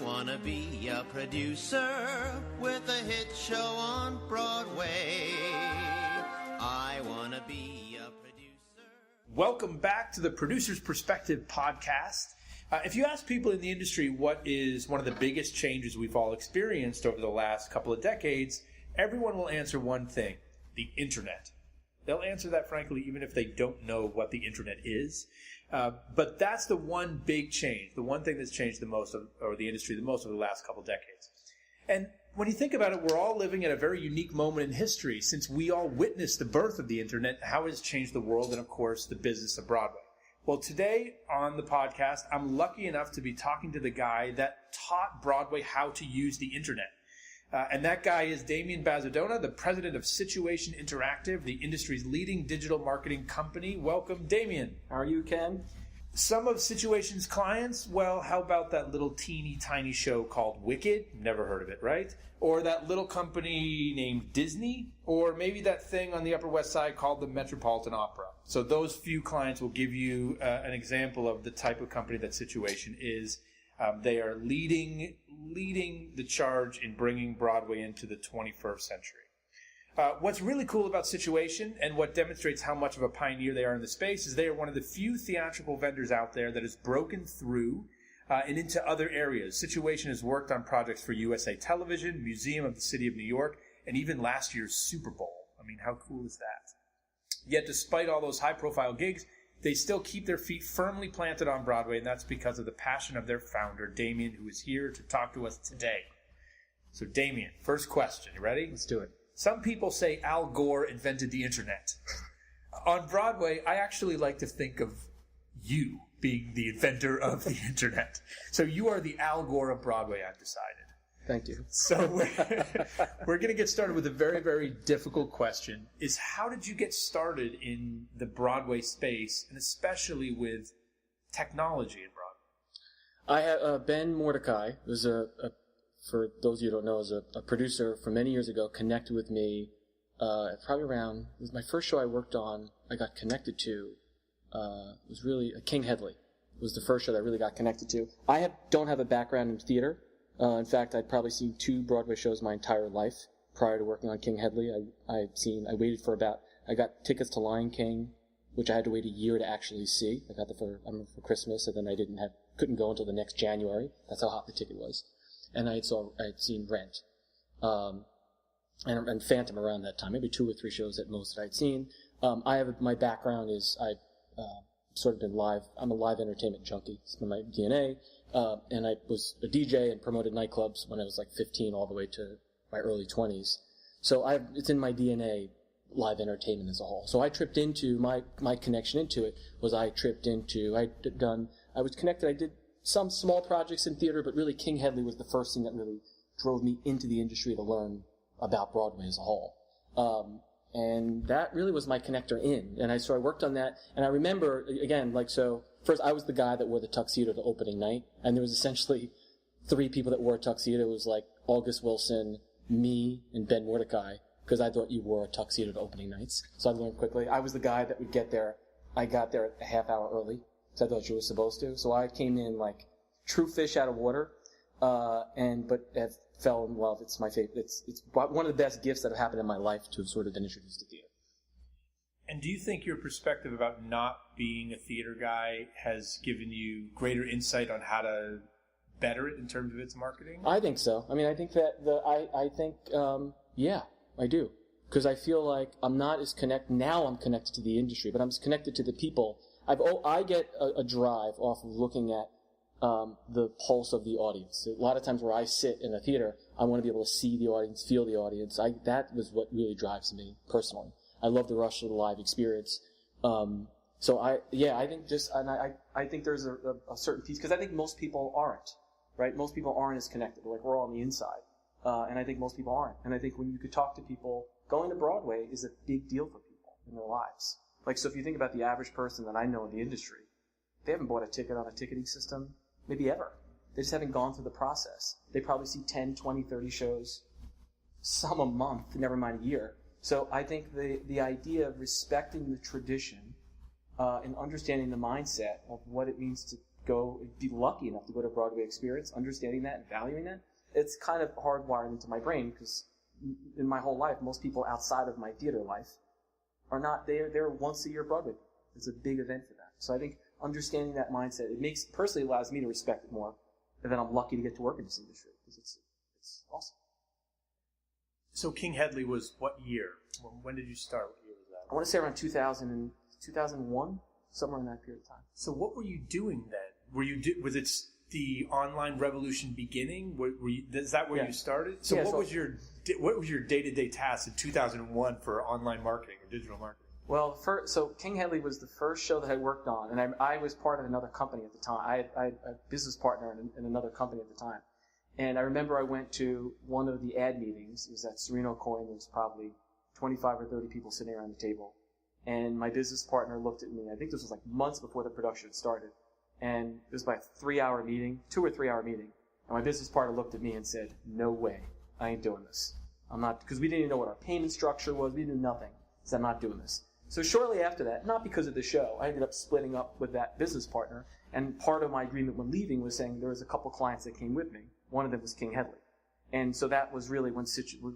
wanna be a producer with a hit show on Broadway. I wanna be a producer. Welcome back to the Producer's Perspective podcast. If you ask people in the industry what is one of the biggest changes we've all experienced over the last couple of decades, everyone will answer one thing: the internet. They'll answer that frankly even if they don't know what the internet is. But that's the one big change, the one thing that's changed the most, or the industry the most over the last couple of decades. And when you think about it, we're all living at a very unique moment in history since we all witnessed the birth of the internet, how it has changed the world, and of course the business of Broadway. Well, today on the podcast, I'm lucky enough to be talking to the guy that taught Broadway how to use the internet. And that guy is Damian Bazadona, the president of Situation Interactive, the industry's leading digital marketing company. Welcome, Damian. How are you, Ken? Some of Situation's clients, well, how about that little teeny tiny show called Wicked? Never heard of it, right? Or that little company named Disney? Or maybe that thing on the Upper West Side called the Metropolitan Opera. So those few clients will give you an example of the type of company that Situation is. They are leading the charge in bringing Broadway into the 21st century. What's really cool about Situation, and what demonstrates how much of a pioneer they are in the space, is they are one of the few theatrical vendors out there that has broken through and into other areas. Situation has worked on projects for USA Television, Museum of the City of New York, and even last year's Super Bowl. I mean, how cool is that? Yet despite all those high-profile gigs, they still keep their feet firmly planted on Broadway, and that's because of the passion of their founder, Damian, who is here to talk to us today. So, Damian, first question. You ready? Let's do it. Some people say Al Gore invented the internet. On Broadway, I actually like to think of you being the inventor of the internet. So you are the Al Gore of Broadway, I've decided. Thank you. So we're going to get started with a very, very difficult question. Is how did you get started in the Broadway space, and especially with technology in Broadway? I have Ben Mordecai, was for those of you who don't know, is a producer from many years ago, connected with me probably around, it was my first show I worked on, I got connected to, it was really King Hedley. It was the first show that I really got connected to. I don't have a background in theater. In fact, I'd probably seen 2 Broadway shows my entire life prior to working on King Hedley. I got tickets to Lion King, which I had to wait a year to actually see. I got them for Christmas, and then I couldn't go until the next January. That's how hot the ticket was. And I had seen Rent, and Phantom around that time, maybe 2 or 3 shows at most that I'd seen. My background is I've sort of been live. I'm a live entertainment junkie. It's been my DNA. And I was a DJ and promoted nightclubs when I was like 15 all the way to my early 20s. So it's in my DNA, live entertainment as a whole. So I tripped into, my connection into it was I was connected, I did some small projects in theater, but really King Hedley was the first thing that really drove me into the industry to learn about Broadway as a whole. And that really was my connector in. And I worked on that. And I remember, again, first I was the guy that wore the tuxedo to opening night. And there was essentially 3 people that wore a tuxedo. It was like August Wilson, me, and Ben Mordecai, because I thought you wore a tuxedo to opening nights. So I learned quickly. I was the guy that would get there. I got there a half hour early, because I thought you were supposed to. So I came in like true fish out of water. But have fell in love. It's my favorite. It's one of the best gifts that have happened in my life to have sort of been introduced to theater. And do you think your perspective about not being a theater guy has given you greater insight on how to better it in terms of its marketing? I think so. I mean, I think that yeah, I do. Because I feel like I'm not as connected, now I'm connected to the industry, but I'm connected to the people. I get a drive off of looking at the pulse of the audience. A lot of times where I sit in a theater, I want to be able to see the audience, feel the audience. That was what really drives me personally. I love the rush of the live experience. I think there's a certain piece, because I think most people aren't, right? Most people aren't as connected. Like, we're all on the inside. And I think most people aren't. And I think when you could talk to people, going to Broadway is a big deal for people in their lives. Like, so if you think about the average person that I know in the industry, they haven't bought a ticket on a ticketing system maybe ever. They just haven't gone through the process. They probably see 10, 20, 30 shows, some a month, never mind a year. So I think the idea of respecting the tradition and understanding the mindset of what it means to be lucky enough to go to a Broadway experience, understanding that and valuing that, it's kind of hardwired into my brain because in my whole life, most people outside of my theater life are not, they're once a year Broadway. It's a big event for them. So I think understanding that mindset, personally allows me to respect it more, and then I'm lucky to get to work in this industry because it's awesome. So King Hedley was what year? When did you start? What year was that? I want to say around 2001, somewhere in that period of time. So what were you doing then? Was it the online revolution beginning? Is that where you started? So what was your day-to-day task in 2001 for online marketing or digital marketing? Well, so King Hedley was the first show that I worked on, and I was part of another company at the time. I had a business partner in another company at the time. And I remember I went to one of the ad meetings. It was at Sereno Coin. There was probably 25 or 30 people sitting around the table. And my business partner looked at me. I think this was like months before the production had started. And it was about a 3-hour meeting, 2 or 3 hour meeting. And my business partner looked at me and said, "No way, I ain't doing this. I'm not," because we didn't even know what our payment structure was. We knew nothing. He said, "I'm not doing this." So shortly after that, not because of the show, I ended up splitting up with that business partner. And part of my agreement when leaving was saying there was a couple clients that came with me. One of them was King Hedley. And so that was really when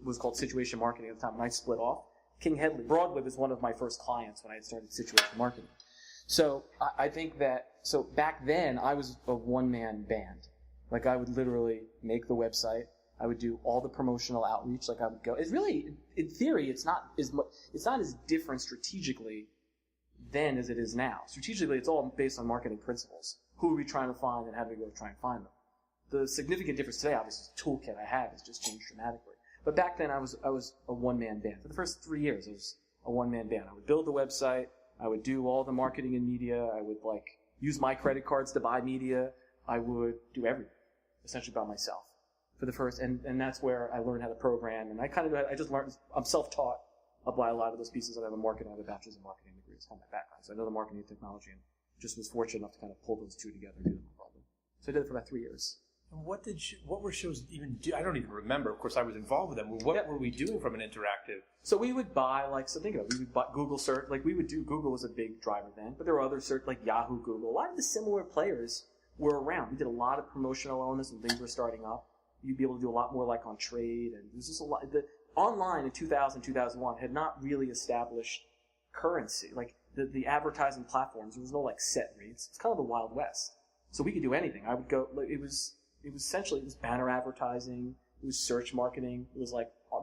was called situation marketing at the time. When I split off, King Hedley, Broadway was one of my first clients when I had started situation marketing. So I think that, so back then I was a one-man band. Like I would literally make the website. I would do all the promotional outreach. Like I would go. It's really, in theory, it's not as different strategically then as it is now. Strategically, it's all based on marketing principles. Who are we trying to find and how do we go try and find them? The significant difference today, obviously, the toolkit I have has just changed dramatically. But back then, I was a one-man band. For the first 3 years, I was a one-man band. I would build the website. I would do all the marketing and media. I would use my credit cards to buy media. I would do everything, essentially by myself. For the first, and that's where I learned how to program. And I just learned. I'm self-taught by a lot of those pieces. I have a bachelor's in marketing degree. It's kind of my background. So I know the marketing and technology, and just was fortunate enough to kind of pull those two together and do them properly. So I did it for about 3 years. And what were shows even do? I don't even remember. Of course, I was involved with them. What were we doing from an interactive? So we would buy, think of it, we would buy Google search. Google was a big driver then, but there were other search, like Yahoo, Google. A lot of the similar players were around. We did a lot of promotional elements when things were starting up. You'd be able to do a lot more on trade, and there's just a lot. The online in 2000, 2001 had not really established currency. Like the advertising platforms, there was no set rates. It's kind of the Wild West. So we could do anything. I would go, it was banner advertising, it was search marketing, it was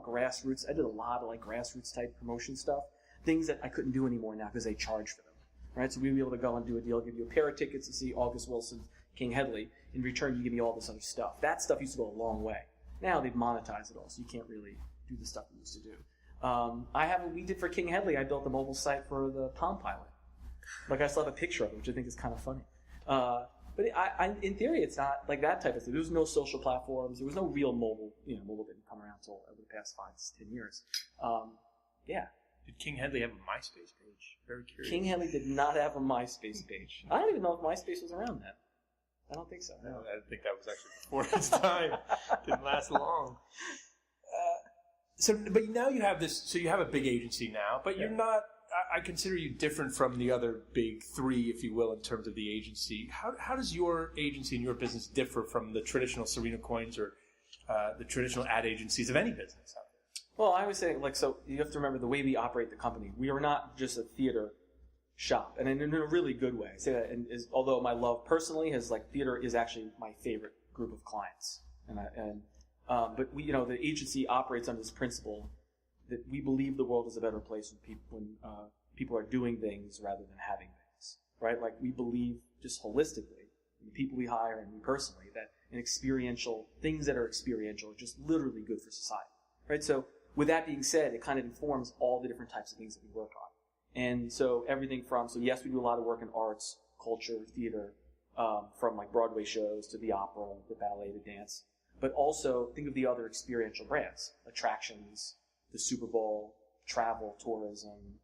grassroots. I did a lot of grassroots type promotion stuff, things that I couldn't do anymore now because they charge for them, right? So we'd be able to go and do a deal, give you a pair of tickets to see August Wilson's King Hedley. In return, you give me all this other stuff. That stuff used to go a long way. Now they've monetized it all, so you can't really do the stuff we used to do. We did for King Hedley, I built a mobile site for the Palm Pilot. I still have a picture of it, which I think is kind of funny. But in theory, it's not like that type of thing. There was no social platforms. There was no real mobile. Mobile didn't come around until over the past 5 to 10 years. Did King Hedley have a MySpace page? Very curious. King Hedley did not have a MySpace page. I don't even know if MySpace was around then. I don't think so. No, I think that was actually before its time. Didn't last long. But now you have this. So you have a big agency now, but you're not. I consider you different from the other big three, if you will, in terms of the agency. How does your agency and your business differ from the traditional Sereno Coins or the traditional ad agencies of any business out there? Well, I would say, so you have to remember the way we operate the company. We are not just a theater shop, and in a really good way. I say that, although my love personally is theater is actually my favorite group of clients, but we, the agency operates under this principle that we believe the world is a better place when people are doing things rather than having things, right? We believe just holistically, the people we hire and me personally, that things that are experiential are just literally good for society, right? So with that being said, it kind of informs all the different types of things that we work on. And so everything so yes, we do a lot of work in arts, culture, theater, from Broadway shows to the opera, the ballet, the dance, but also think of the other experiential brands, attractions, the Super Bowl, travel, tourism,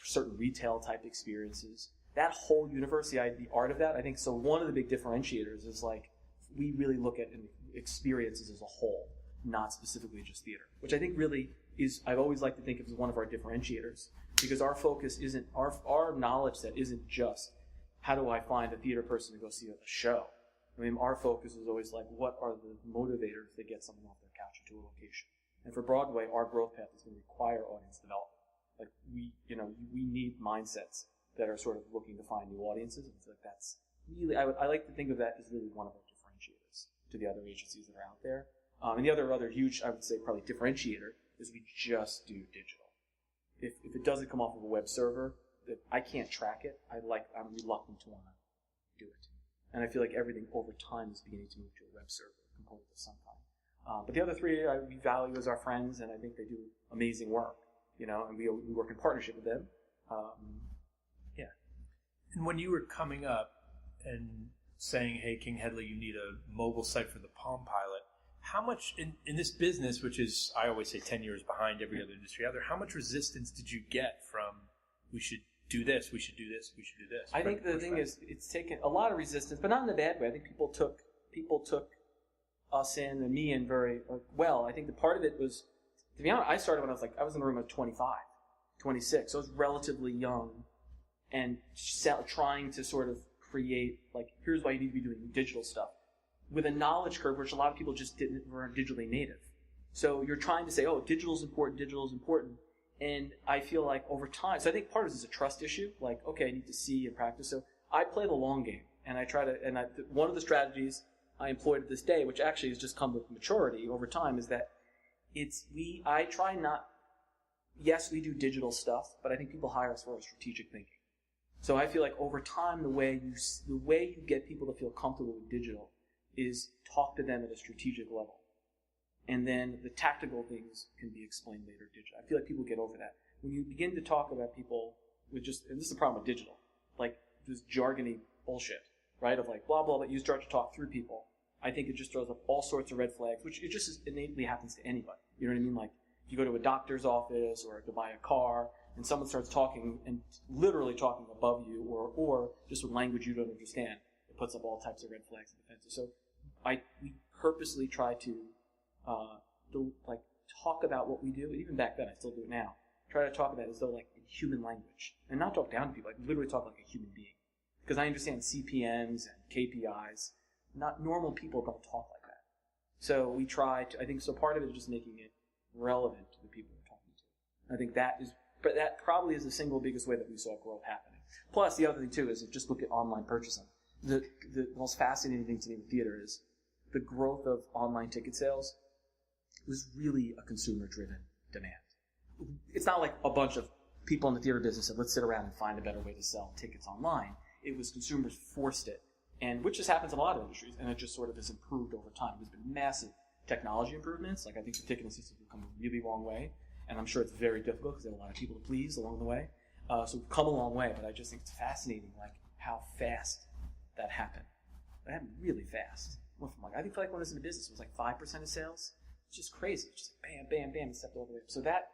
certain retail type experiences. That whole universe, the art of that, I think, so one of the big differentiators is we really look at experiences as a whole, not specifically just theater, which I think really is, I've always liked to think of as one of our differentiators, because our focus isn't, our knowledge set isn't just how do I find a theater person to go see a show? I mean, our focus is always like, what are the motivators that get someone off their couch into a location? And for Broadway, our growth path is going to require audience development. Like we need mindsets that are sort of looking to find new audiences. And I feel like that's really, I like to think of that as really one of our differentiators to the other agencies that are out there. And the other huge, I would say, probably differentiator is we just do digital. If it doesn't come off of a web server, that I can't track it. I'm reluctant to want to do it. And I feel like everything over time is beginning to move to a web server component of some kind. But the other three we value as our friends, and I think they do amazing work. And we work in partnership with them. Yeah. And when you were coming up and saying, hey, King Headley, you need a mobile site for the Palm Pilot, how much, in this business, which is, I always say, 10 years behind every other industry out there, how much resistance did you get from, we should do this, we should do this, we should do this? I think the thing is, it's taken a lot of resistance, but not in a bad way. I think people took us in and me in very well. I think the part of it was, to be honest, I started when I was in the room at 25, 26. So I was relatively young and trying to sort of create, like, here's why you need to be doing digital stuff with a knowledge curve, which a lot of people just weren't digitally native. So you're trying to say, oh, digital is important. And I feel like over time, so I think part of it is a trust issue. Like, okay, I need to see and practice. So I play the long game, and one of the strategies I employed at this day, which actually has just come with maturity over time, is that I try not, yes, we do digital stuff, but I think people hire us for our strategic thinking. So I feel like over time, the way you get people to feel comfortable with digital is talk to them at a strategic level. And then the tactical things can be explained later digitally. I feel like people get over that. When you begin to talk about people with and this is the problem with digital, like this jargony bullshit, right? Of like blah, blah, but you start to talk through people. I think it just throws up all sorts of red flags, which it just innately happens to anybody. You know what I mean? Like if you go to a doctor's office or to buy a car and someone starts talking and literally talking above you or just with language you don't understand, it puts up all types of red flags and defenses. So we purposely try to talk about what we do. Even back then, I still do it now. Try to talk about it as though like in human language, and not talk down to people. Like literally talk like a human being, because I understand CPMs and KPIs. Not normal people don't talk like that. So we try to. I think so. Part of it is just making it relevant to the people we're talking to. I think that probably is the single biggest way that we saw growth happening. Plus, the other thing too is just look at online purchasing. The most fascinating thing to me with theater is the growth of online ticket sales was really a consumer-driven demand. It's not like a bunch of people in the theater business said, let's sit around and find a better way to sell tickets online. It was consumers forced it, and which just happens in a lot of industries, and it just sort of has improved over time. There's been massive technology improvements. Like I think the ticketing system has come a really long way, and I'm sure it's very difficult because there are a lot of people to please along the way. So we've come a long way, but I just think it's fascinating, like how fast that happened. That happened really fast. Went from I think when I was in the business, it was like 5% of sales. It's just crazy. It's just bam, bam, bam, and stepped all the way up. So that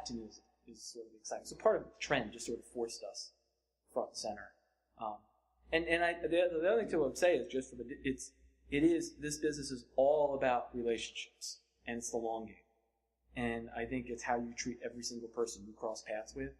to me is sort of exciting. So part of the trend just sort of forced us front and center. The other thing too I would say is just for this business is all about relationships, and it's the long game. And I think it's how you treat every single person you cross paths with.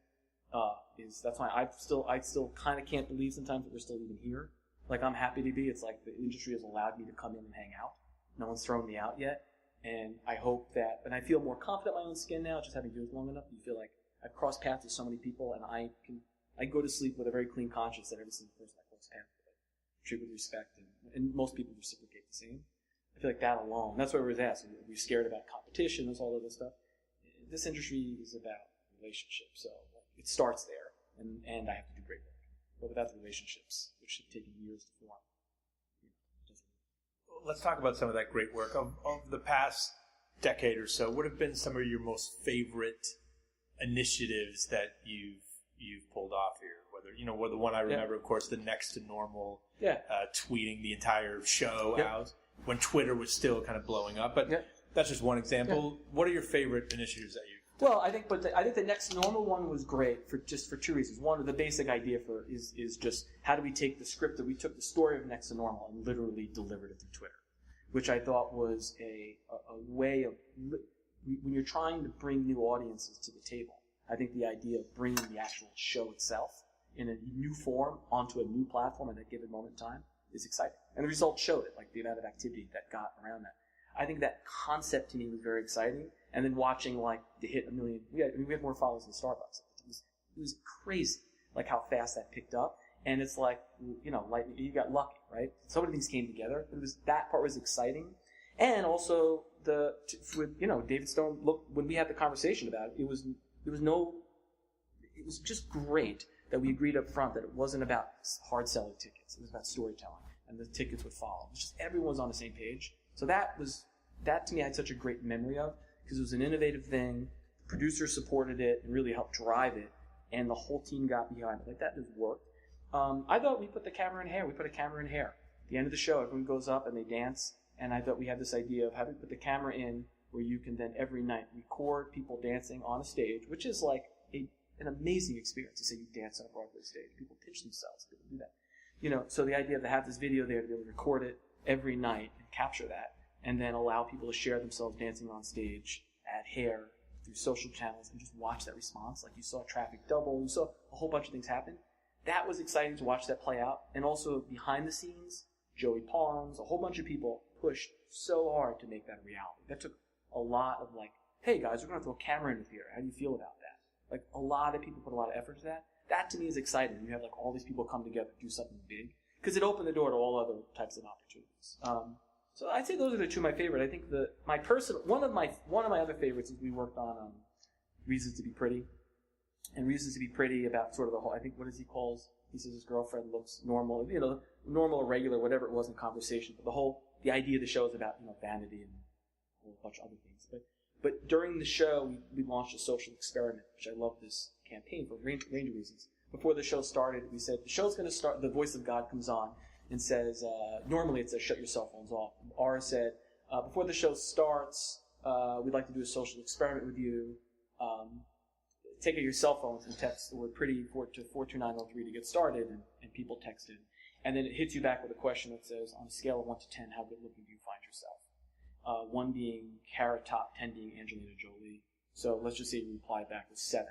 That's why I still kind of can't believe sometimes that we're still even here. Like I'm happy to be. It's like the industry has allowed me to come in and hang out. No one's thrown me out yet. And I hope that, and I feel more confident in my own skin now, just having done it long enough. You feel like I've crossed paths with so many people, and I go to sleep with a very clean conscience that every single person I cross paths with, I treat with respect, and most people reciprocate the same. I feel like that alone, that's what we're at. So we're scared about competition, and all of this stuff. This industry is about relationships, so it starts there, and I have to do great work. But without the relationships, which have taken years to form, let's talk about some of that great work. Of the past decade or so, what have been some of your most favorite initiatives that you've pulled off here? Whether the one I remember, of course, the Next to Normal, tweeting the entire show out when Twitter was still kind of blowing up. But that's just one example. What are your favorite initiatives that you? Well, I think the Next Normal one was great for two reasons. One, the basic idea is just how do we take the script that we took the story of Next to Normal and literally delivered it through Twitter, which I thought was a way of when you're trying to bring new audiences to the table. I think the idea of bringing the actual show itself in a new form onto a new platform at that given moment in time is exciting. And the results showed it, like the amount of activity that got around that. I think that concept to me was very exciting. And then watching like to hit 1 million, we had more followers than Starbucks. It was crazy, like how fast that picked up. And it's like, you know, like you got lucky, right? So many things came together. That part was exciting. And also with David Stone, look, when we had the conversation about it, it was just great that we agreed up front that it wasn't about hard selling tickets. It was about storytelling, and the tickets would follow. It was just everyone was on the same page. So that to me I had such a great memory of, because it was an innovative thing. The producers supported it and really helped drive it, and the whole team got behind it. Like that just worked. I thought we put the camera in hair. We put a camera in hair. At the end of the show, everyone goes up and they dance. And I thought we had this idea of how to put the camera in where you can then every night record people dancing on a stage, which is like an amazing experience to say you dance on a Broadway stage. People pinch themselves. People do that. You know, so the idea of to have this video there to be able to record it every night and capture that, and then allow people to share themselves dancing on stage, add hair through social channels, and just watch that response. Like you saw traffic double, you saw a whole bunch of things happen. That was exciting to watch that play out. And also behind the scenes, Joey Pawns, a whole bunch of people pushed so hard to make that a reality. That took a lot of like, hey guys, we're going to throw a camera in the theater. How do you feel about that? Like a lot of people put a lot of effort to that. That to me is exciting. You have like all these people come together to do something big, because it opened the door to all other types of opportunities. So I'd say those are the two of my favorite. I think one of my other favorites is we worked on Reasons to Be Pretty, and Reasons to Be Pretty about sort of the whole. I think what does he calls? He says his girlfriend looks normal, normal or regular, whatever it was in conversation. But the idea of the show is about vanity and a whole bunch of other things. But during the show, we launched a social experiment, which I love this campaign for a range of reasons. Before the show started, we said the show's going to start. The voice of God comes on and says, normally it says shut your cell phones off. Ara said, before the show starts, we'd like to do a social experiment with you. Take out your cell phones and text the word pretty to 42903 to get started, and people texted. And then it hits you back with a question that says, on a scale of 1 to 10, how good looking do you find yourself? 1 being Carrot Top, 10 being Angelina Jolie. So let's just say you reply back with 7.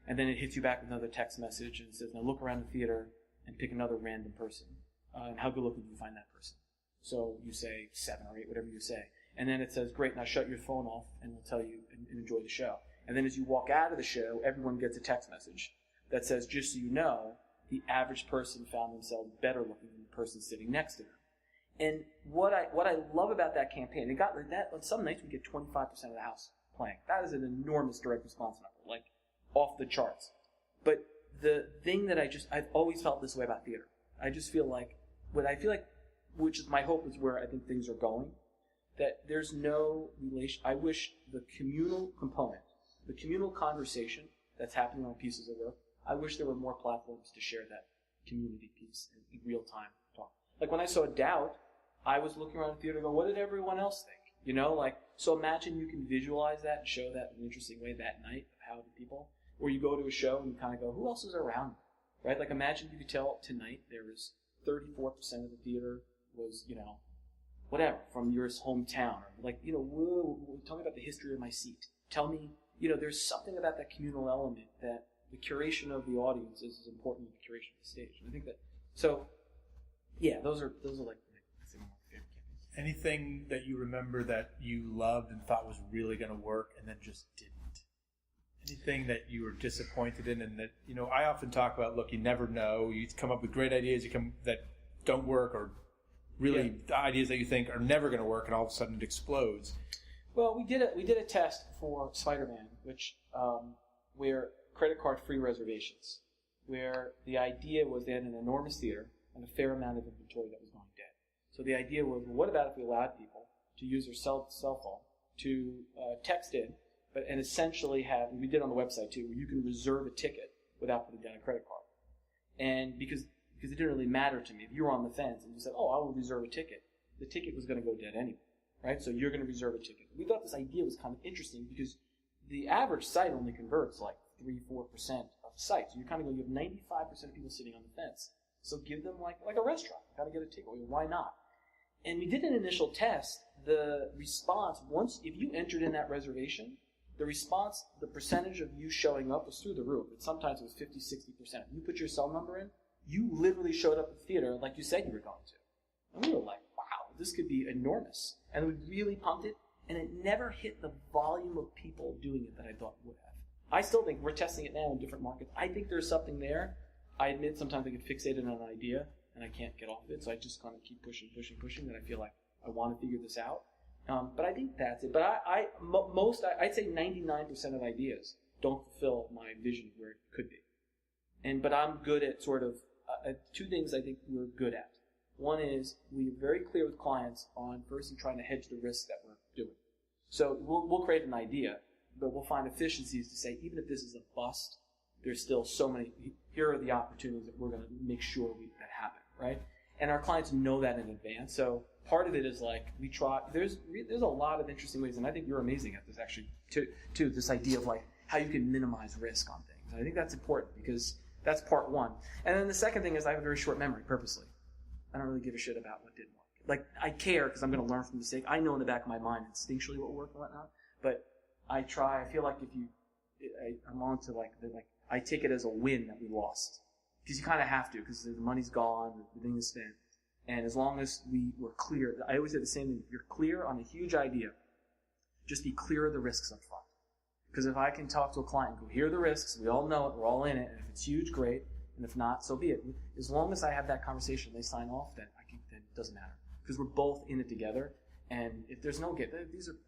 And then it hits you back with another text message and it says, now look around the theater and pick another random person. And how good looking do you find that person? So you say 7 or 8, whatever you say. And then it says, great, now shut your phone off and we'll tell you and enjoy the show. And then as you walk out of the show, everyone gets a text message that says, just so you know, the average person found themselves better looking than the person sitting next to them. And what I love about that campaign, it got like that. On some nights we get 25% of the house playing. That is an enormous direct response number, like off the charts. But the thing that I've always felt this way about theater. I just feel like which is my hope is where I think things are going, that there's no relation. I wish the communal component, the communal conversation that's happening on pieces of work, I wish there were more platforms to share that community piece in real time talk. Like when I saw Doubt, I was looking around the theater and go, what did everyone else think? So imagine you can visualize that and show that in an interesting way that night of how the people, or you go to a show and you kind of go, who else is around me? Right? Like imagine you could tell tonight there was 34% of the theater was, whatever, from your hometown. Or like, whoa, tell me about the history of my seat. Tell me, there's something about that communal element that the curation of the audience is as important as the curation of the stage. And I think that, so, yeah, those are like some of my favorite campaigns. Anything that you remember that you loved and thought was really going to work and then just didn't? Anything that you were disappointed in and that, I often talk about, look, you never know. You come up with great ideas that don't work, or really ideas that you think are never going to work, and all of a sudden it explodes. Well, we did a test for Spider-Man, which where credit card free reservations, where the idea was they had an enormous theater and a fair amount of inventory that was going dead. So the idea was, well, what about if we allowed people to use their cell phone to text in, and essentially have, and we did on the website too, where you can reserve a ticket without putting down a credit card. And because it didn't really matter to me, if you were on the fence and you said, oh, I will reserve a ticket, the ticket was going to go dead anyway, right? So you're going to reserve a ticket. We thought this idea was kind of interesting because the average site only converts like 3-4% of the site. So you kind of go, you have 95% of people sitting on the fence. So give them like a restaurant. Got to get a ticket. Well, why not? And we did an initial test. The response, if you entered in that reservation, the response, the percentage of you showing up was through the roof. And sometimes it was 50, 60%. You put your cell number in, you literally showed up at the theater like you said you were going to. And we were like, wow, this could be enormous. And we really pumped it, and it never hit the volume of people doing it that I thought it would have. I still think we're testing it now in different markets. I think there's something there. I admit sometimes I get fixated on an idea, and I can't get off of it, so I just kind of keep pushing, that I feel like I want to figure this out. But I think that's it. But I'd say 99% of ideas don't fulfill my vision of where it could be. But I'm good at sort of two things I think we're good at. One is we're very clear with clients on first trying to hedge the risk that we're doing. So we'll create an idea, but we'll find efficiencies to say even if this is a bust, there's still so many. Here are the opportunities that we're going to make sure that happen, right? And our clients know that in advance. So part of it is like we try. There's a lot of interesting ways, and I think you're amazing at this actually too. This idea of like how you can minimize risk on things. I think that's important because that's part one. And then the second thing is I have a very short memory purposely. I don't really give a shit about what didn't work. Like I care because I'm going to learn from the mistake. I know in the back of my mind instinctually what worked and whatnot. But I try. I feel like I'm on to I take it as a win that we lost because you kind of have to because the money's gone, the thing is spent. And as long as we were clear, I always say the same thing. If you're clear on a huge idea, just be clear of the risks up front. Because if I can talk to a client and go, here are the risks, we all know it, we're all in it, and if it's huge, great, and if not, so be it. As long as I have that conversation, they sign off, then it doesn't matter. Because we're both in it together, and if there's no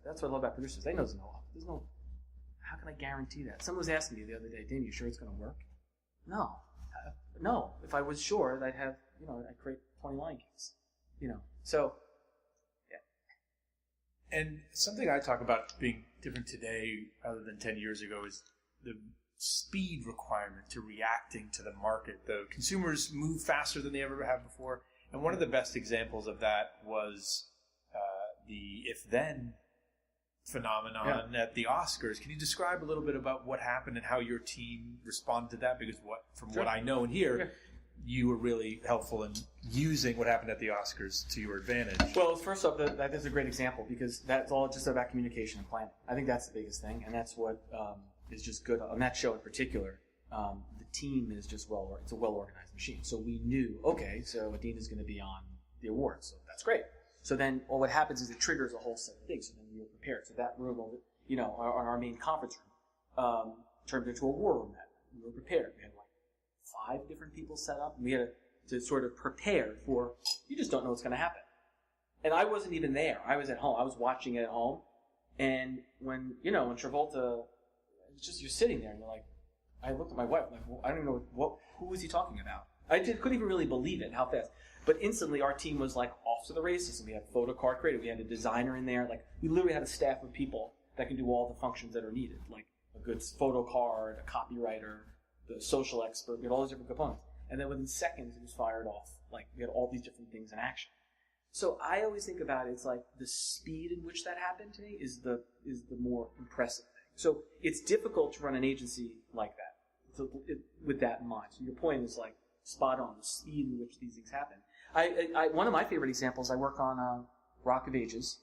that's what I love about producers. They know there's no, how can I guarantee that? Someone was asking me the other day, Dan, you sure it's going to work? No. If I was sure, I'd have, I'd create 20 Lion Kings, So, yeah. And something I talk about being different today rather than 10 years ago is the speed requirement to reacting to the market. The consumers move faster than they ever have before. And one of the best examples of that was the if-then phenomenon at the Oscars. Can you describe a little bit about what happened and how your team responded to that? Because what I know and hear, you were really helpful in using what happened at the Oscars to your advantage. Well, first off, that is a great example because that's all just about communication and planning. I think that's the biggest thing, and that's what is just good on that show in particular. The team is just it's a well-organized machine. So we knew, okay, so Adina's going to be on the awards, so that's great. So then, what happens is it triggers a whole set of things. So then we were prepared. So that room, our main conference room, turned into a war room. We were prepared. We had 5 different people set up. And we had to sort of prepare for. You just don't know what's going to happen. And I wasn't even there. I was at home. I was watching it at home. And when Travolta, it's just you're sitting there and you're like, I looked at my wife. I'm like, well, I don't even know who was he talking about. Couldn't even really believe it how fast. But instantly, our team was off to the races. And we had photo card creator. We had a designer in there. We literally had a staff of people that can do all the functions that are needed, like a good photo card, a copywriter, the social expert. We had all these different components. And then within seconds, it was fired off. We had all these different things in action. So I always think about it. It's the speed in which that happened to me is the more impressive thing. So it's difficult to run an agency like that, with that in mind. So your point is spot on, the speed in which these things happen. One of my favorite examples, I work on Rock of Ages.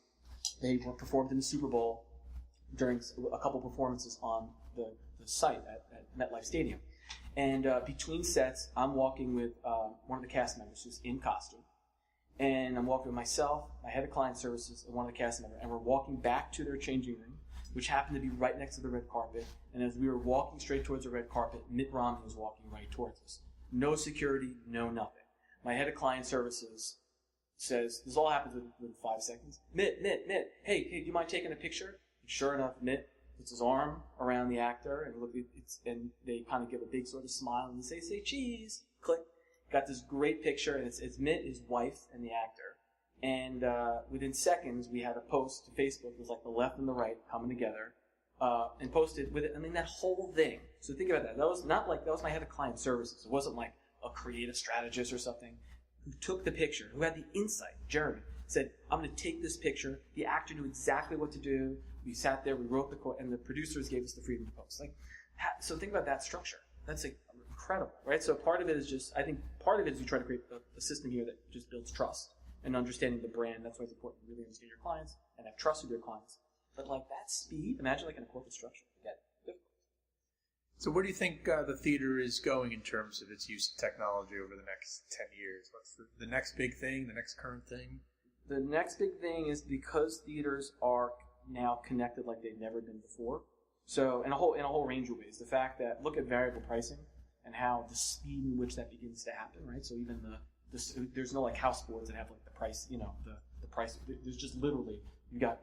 They were performed in the Super Bowl during a couple performances on the site at MetLife Stadium. And between sets, I'm walking with one of the cast members who's in costume. And I'm walking with myself, my head of client services, and one of the cast members. And we're walking back to their changing room, which happened to be right next to the red carpet. And as we were walking straight towards the red carpet, Mitt Romney was walking right towards us. No security, no nothing. My head of client services says, this all happens within 5 seconds. Mitt, hey, do you mind taking a picture? And sure enough, Mitt puts his arm around the actor, and they kind of give a big sort of smile, and they say cheese, click. Got this great picture, and it's Mitt, his wife, and the actor. And within seconds, we had a post to Facebook. It was the left and the right coming together, and posted with it. I mean, that whole thing. So think about that. That was not that was my head of client services. It wasn't a creative strategist or something who took the picture, who had the insight. Jeremy said, I'm going to take this picture. The actor knew exactly what to do. We sat there, we wrote the quote, and the producers gave us the freedom to post. So think about that structure. That's incredible, right? So part of it is I think part of it is you try to create a system here that just builds trust and understanding the brand. That's why it's important to really understand your clients and have trust with your clients. But like that speed, imagine like in a corporate structure, forget it. So where do you think the theater is going in terms of its use of technology over the next 10 years? What's the next big thing, the next current thing? The next big thing is because theaters are now connected like they've never been before. So in a whole range of ways. The fact that, look at variable pricing and how the speed in which that begins to happen, right? So even there's no like house boards that have like the price, the price. There's just literally, you got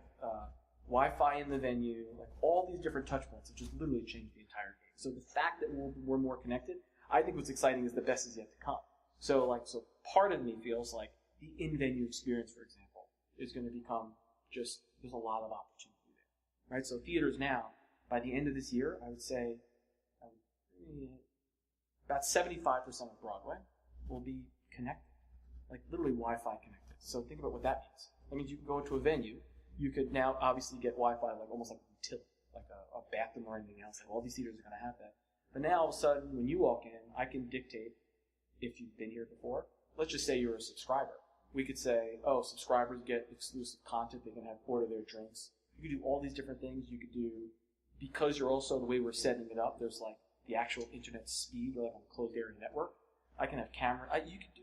Wi-Fi in the venue, like all these different touch points have just literally changed the entire game. So the fact that we're more connected, I think what's exciting is the best is yet to come. So part of me feels like the in-venue experience, for example, is going to become just, there's a lot of opportunity there, right? So theaters now, by the end of this year, I would say about 75% of Broadway will be connected, like literally Wi-Fi connected. So think about what that means. That means you can go into a venue, you could now obviously get Wi-Fi like almost like a utility, like a bathroom or anything else. Like all these theaters are going to have that. But now all of a sudden, when you walk in, I can dictate, if you've been here before, let's just say you're a subscriber. We could say, oh, subscribers get exclusive content. They can order their drinks. You could do all these different things. You could do, because you're also, the way we're setting it up, there's like the actual internet speed, or like on a closed area network. I can have camera. You could do,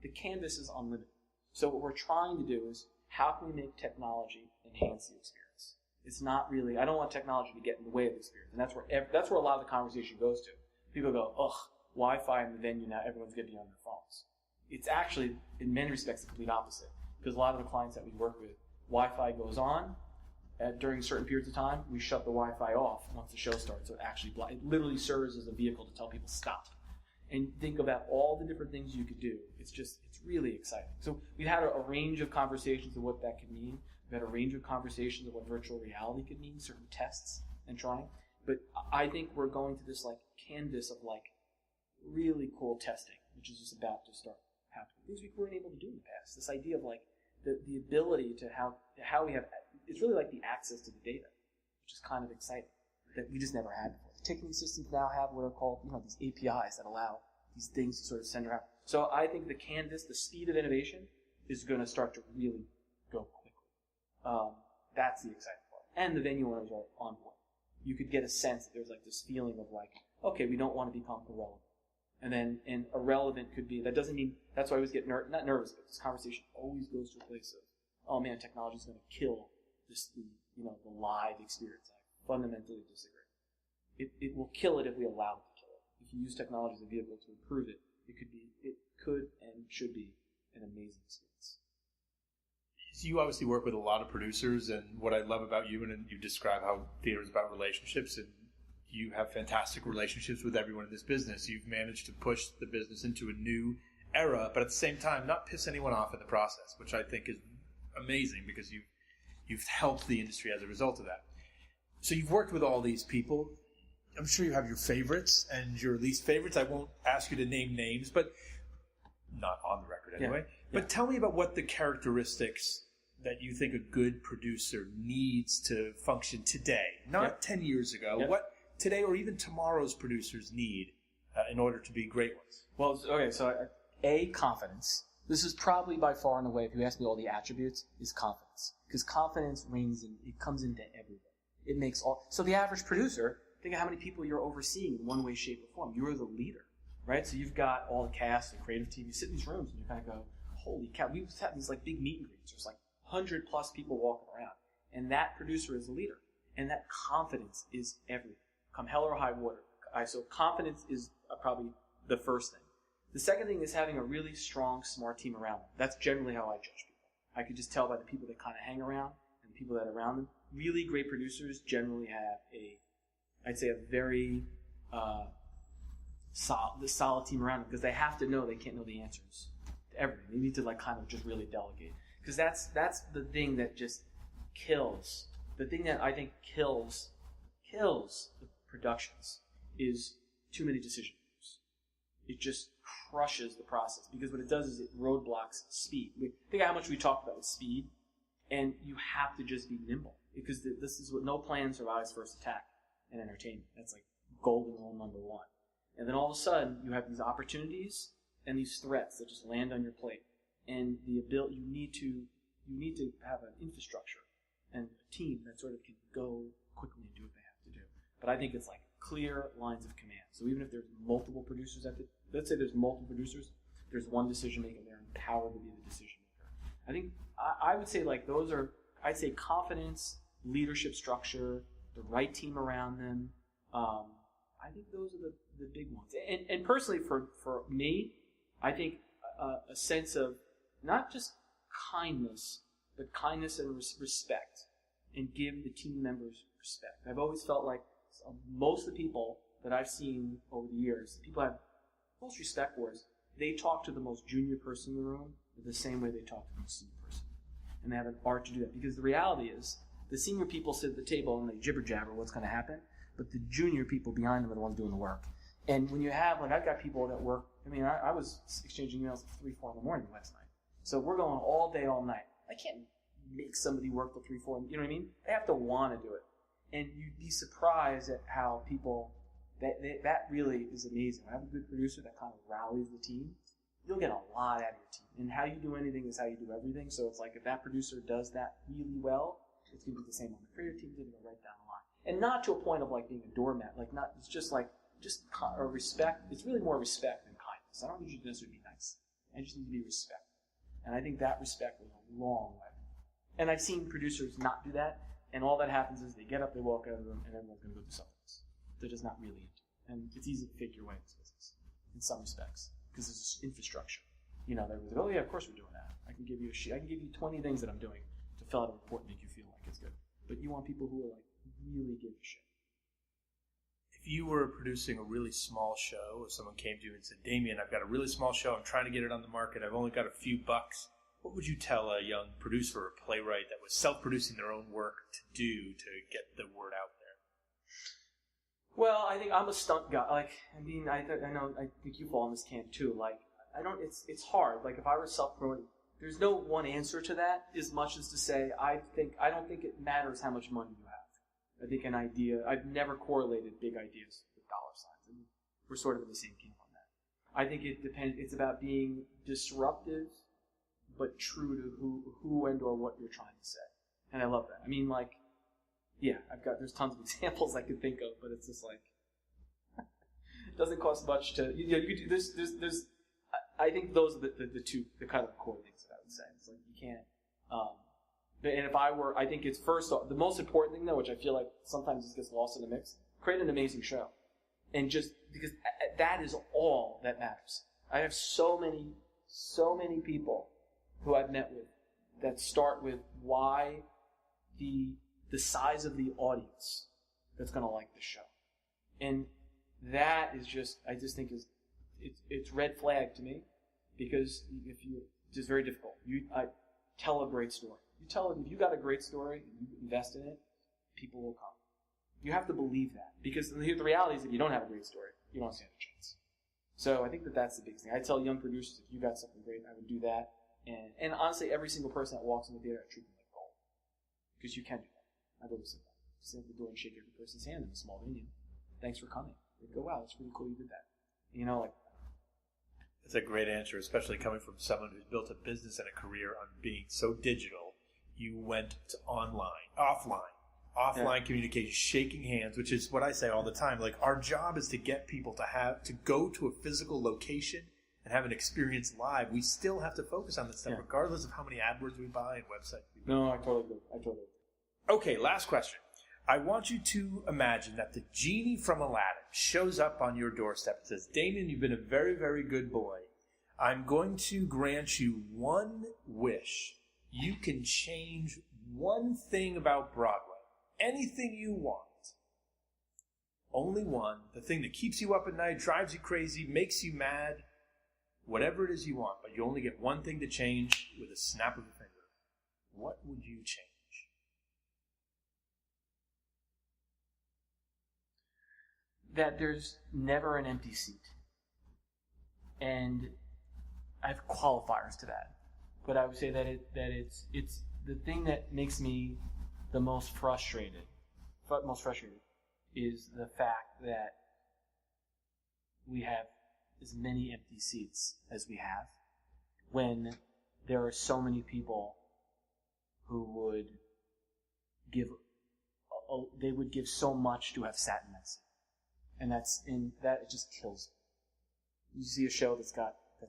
the canvas is unlimited. So what we're trying to do is, how can we make technology enhance the experience? It's not really, I don't want technology to get in the way of the experience. And that's where a lot of the conversation goes to. People go, ugh, Wi-Fi in the venue now, everyone's going to be on their phones. It's actually, in many respects, the complete opposite. Because a lot of the clients that we work with, Wi-Fi goes on during certain periods of time. We shut the Wi-Fi off once the show starts. So it literally serves as a vehicle to tell people stop. And think about all the different things you could do. It's really exciting. So we've had a range of conversations of what that could mean. We've had a range of conversations of what virtual reality could mean, certain tests and trying. But I think we're going to this like canvas of like really cool testing, which is just about to start happening. Things we weren't able to do in the past. This idea of like the ability to how we have, it's really like the access to the data, which is kind of exciting, that we just never had before. The ticketing systems now have what are called, these APIs that allow these things to sort of send around. So I think the canvas, the speed of innovation, is going to start to really go quickly. That's the exciting part. And the venue owners are on board. You could get a sense that there's like this feeling of like, okay, we don't want to become irrelevant. And irrelevant could be, that doesn't mean, that's why I always get not nervous, but this conversation always goes to a place of, oh man, technology is going to kill the live experience. I fundamentally disagree. It will kill it if we allow it to kill it. If you use technology as a vehicle to improve it, it could and should be an amazing experience. So you obviously work with a lot of producers, and what I love about you, and you describe how theater is about relationships, and you have fantastic relationships with everyone in this business. You've managed to push the business into a new era, but at the same time, not piss anyone off in the process, which I think is amazing because you've helped the industry as a result of that. So you've worked with all these people. I'm sure you have your favorites and your least favorites. I won't ask you to name names, but not on the record anyway. Yeah. But tell me about what the characteristics that you think a good producer needs to function today, not 10 years ago. What today or even tomorrow's producers need in order to be great ones? Well, okay, so confidence. This is probably by far and away, if you ask me all the attributes, is confidence. Because confidence reigns in, it comes into everything. It makes all, so the average producer, think of how many people you're overseeing in one way, shape, or form. You're the leader, right? So you've got all the cast and creative team. You sit in these rooms and you kind of go, holy cow. We've had these like big meet and greets. There's like 100 plus people walking around. And that producer is the leader. And that confidence is everything. Come hell or high water. So confidence is probably the first thing. The second thing is having a really strong, smart team around them. That's generally how I judge people. I could just tell by the people that kind of hang around and the people that are around them. Really great producers generally have I'd say a very solid team around them, because they have to know they can't know the answers to everything. They need to like kind of just really delegate, because that's the thing that just kills. The thing that I think kills the productions is too many decision makers. It just crushes the process, because what it does is it roadblocks speed. Think how much we talked about with speed, and you have to just be nimble, because this is what no plan survives first attack in entertainment. That's like golden rule number one. And then all of a sudden, you have these opportunities and these threats that just land on your plate. And the ability, you need to have an infrastructure and a team that sort of can go quickly and do what they have to do. But I think it's like clear lines of command. So even if there's multiple producers let's say there's multiple producers, there's one decision maker, they're empowered to be the decision maker. I think I would say like those are, I'd say confidence, leadership structure, the right team around them. I think those are the big ones. And personally for me, I think a sense of not just kindness, but kindness and respect, and give the team members respect. I've always felt like most of the people that I've seen over the years, people I have most respect for is they talk to the most junior person in the room the same way they talk to the most senior person. And they have an art to do that. Because the reality is, the senior people sit at the table and they jibber-jabber what's going to happen, but the junior people behind them are the ones doing the work. And when you have, like, I've got people that work, I was exchanging emails at 3, 4 in the morning last night. So we're going all day, all night. I can't make somebody work till 3, 4, you know what I mean? They have to want to do it. And you'd be surprised at how people, that really is amazing. When I have a good producer that kind of rallies the team, you'll get a lot out of your team. And how you do anything is how you do everything. So it's like if that producer does that really well, it's going to be the same on the creative team, it's going to go right down the line. And not to a point of like being a doormat. Like not, it's just like, a respect. It's really more respect than kindness. I don't need you to necessarily be nice. I just need to be respectful. And I think that respect goes a long way. And I've seen producers not do that, and all that happens is they get up, they walk out of the room, and everyone's going to go do something else. They're just not really into it. And it's easy to fake your way in this business, in some respects, because there's this infrastructure. You know, they're like, oh yeah, of course we're doing that. I can give you a sheet. I can give you 20 things that I'm doing to fill out a report and make you feel like it's good. But you want people who are like, really give a shit. If you were producing a really small show, or someone came to you and said, Damian, I've got a really small show, I'm trying to get it on the market, I've only got a few bucks, what would you tell a young producer or playwright that was self-producing their own work to do to get the word out there? Well, I think I'm a stunt guy. I think you fall in this camp too. It's hard. Like if I were self-promoting, there's no one answer to that as much as to say, I don't think it matters how much money you have. I think an idea, I've never correlated big ideas with dollar signs. I mean, we're sort of in the same camp on that. I think it depends, it's about being disruptive, but true to who and or what you're trying to say. And I love that. I mean, like, yeah, there's tons of examples I could think of, but it's just like, it doesn't cost much to, I think those are the two, the kind of core things that I would say. It's like, you can't, and if I think it's first off, the most important thing though, which I feel like sometimes just gets lost in the mix, create an amazing show. And just, because that is all that matters. I have so many people who I've met with that start with why the size of the audience that's going to like the show. And that is just, I just think it's red flag to me, because it's just very difficult. I tell a great story. If you got a great story and you invest in it, people will come. You have to believe that, because the reality is if you don't have a great story, you don't stand a chance. So I think that's the biggest thing. I tell young producers, if you got something great, I would do that. And honestly, every single person that walks in the theater, I treat them like gold. Because you can do that. I've always said that. Stand at the door and shake every person's hand in a small venue. Thanks for coming. They go, wow, that's really cool you did that. You know, like. That's a great answer, especially coming from someone who's built a business and a career on being so digital. You went to offline communication, shaking hands, which is what I say all the time. Like, our job is to get people to go to a physical location and have an experience live. We still have to focus on this stuff, regardless of how many AdWords we buy and websites we buy. No, I totally agree. Okay, last question. I want you to imagine that the genie from Aladdin shows up on your doorstep and says, Damien, you've been a very, very good boy. I'm going to grant you one wish. You can change one thing about Broadway. Anything you want. Only one. The thing that keeps you up at night, drives you crazy, makes you mad. Whatever it is you want. But you only get one thing to change with a snap of a finger. What would you change? That there's never an empty seat. And I have qualifiers to that. But I would say that it's the thing that makes me the most frustrated is the fact that we have as many empty seats as we have, when there are so many people who would they would give so much to have sat in that seat. And it just kills me. You see a show that's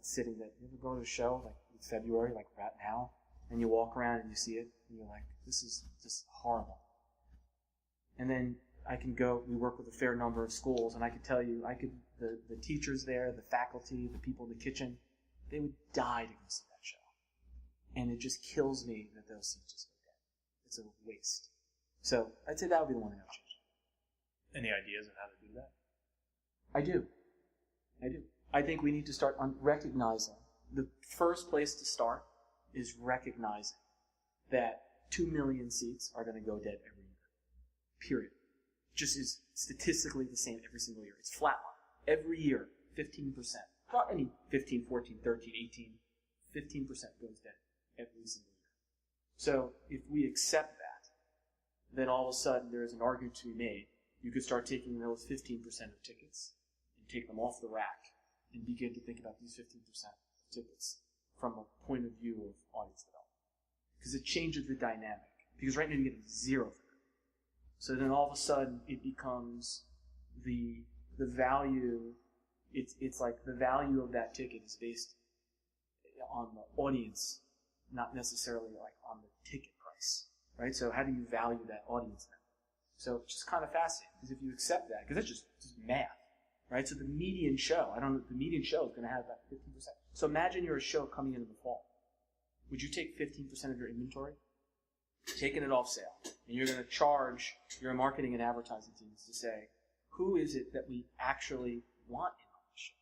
sitting there. You ever go to a show like in February, like right now, and you walk around and you see it, and you're like, this is just horrible. And then we work with a fair number of schools, and I could tell you, the teachers there, the faculty, the people in the kitchen, they would die to go see that show. And it just kills me that those seats just go dead. It's a waste. So I'd say that would be the one that I would change. Any ideas on how to do that? I do. I think we need to start recognizing. The first place to start is recognizing that 2 million seats are going to go dead every year. Period. Just is statistically the same every single year. It's flatline. Every year, 15%. I mean, 15, 14, 13, 18, 15% goes dead every single year. So if we accept that, then all of a sudden there is an argument to be made. You could start taking those 15% of tickets and take them off the rack and begin to think about these 15% of tickets from a point of view of audience development. Because it changes the dynamic. Because right now you're getting zero for it. So then all of a sudden it becomes the value, it's like the value of that ticket is based on the audience, not necessarily like on the ticket price. Right? So how do you value that audience then? So it's just kind of fascinating, because if you accept that, because it's just math, right? So the median show is going to have about 15%. So imagine you're a show coming into the fall. Would you take 15% of your inventory, taking it off sale, and you're going to charge your marketing and advertising teams to say, who is it that we actually want in on this show?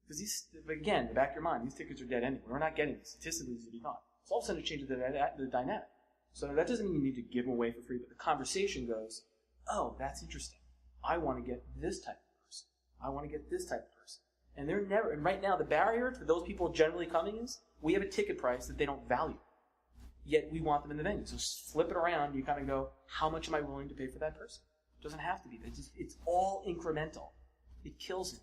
Because again, in the back of your mind, these tickets are dead anyway. We're not getting these. Statistically, these would be gone. So all of a sudden it changes the dynamic. So that doesn't mean you need to give them away for free, but the conversation goes, oh, that's interesting. I want to get this type of person. I want to get this type of person. And right now the barrier for those people generally coming is, we have a ticket price that they don't value. Yet we want them in the venue. So flip it around, you kind of go, how much am I willing to pay for that person? It doesn't have to be. It's all incremental. It kills me.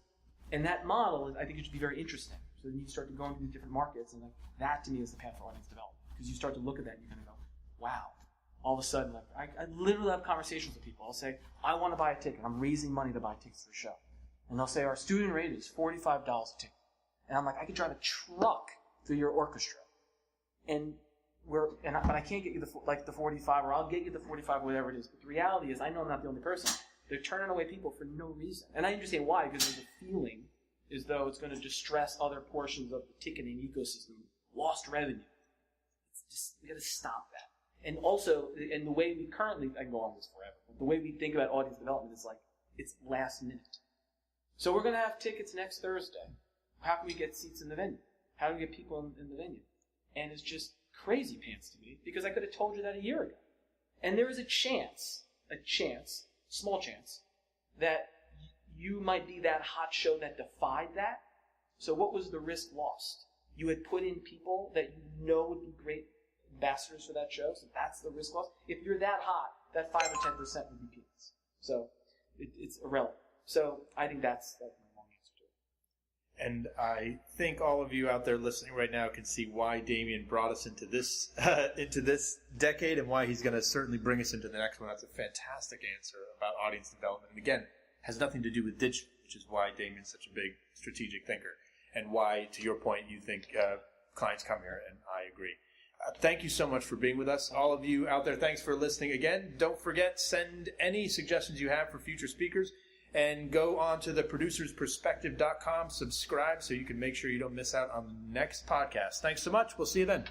And that model, I think it should be very interesting. So then you start to go into these different markets, and that to me is the path for audience development. Because you start to look at that and you're going to go, wow. All of a sudden, I literally have conversations with people. I'll say, I want to buy a ticket. I'm raising money to buy tickets for a show. And they'll say, our student rate is $45 a ticket. And I'm like, I could drive a truck through your orchestra. But I can't get you the 45, or I'll get you the 45, whatever it is. But the reality is, I know I'm not the only person. They're turning away people for no reason. And I understand why, because there's a feeling as though it's going to distress other portions of the ticketing ecosystem. Lost revenue. We got to stop that. And also, the way we currently, I can go on this forever, but the way we think about audience development is like, it's last minute. So we're going to have tickets next Thursday. How can we get seats in the venue? How do we get people in the venue? And it's just crazy pants to me, because I could have told you that a year ago. And there is a small chance, that you might be that hot show that defied that. So what was the risk lost? You had put in people that you know would be great ambassadors for that show, so that's the risk loss. If you're that hot, that 5 or 10% would be peanuts. So it's irrelevant. So I think that's my long answer to it. And I think all of you out there listening right now can see why Damian brought us into this decade, and why he's going to certainly bring us into the next one. That's a fantastic answer about audience development. And again, has nothing to do with digital, which is why Damian's such a big strategic thinker, and why, to your point, you think clients come here, and I agree. Thank you so much for being with us. All of you out there, thanks for listening again. Don't forget, send any suggestions you have for future speakers, and go on to theproducersperspective.com, subscribe so you can make sure you don't miss out on the next podcast. Thanks so much. We'll see you then.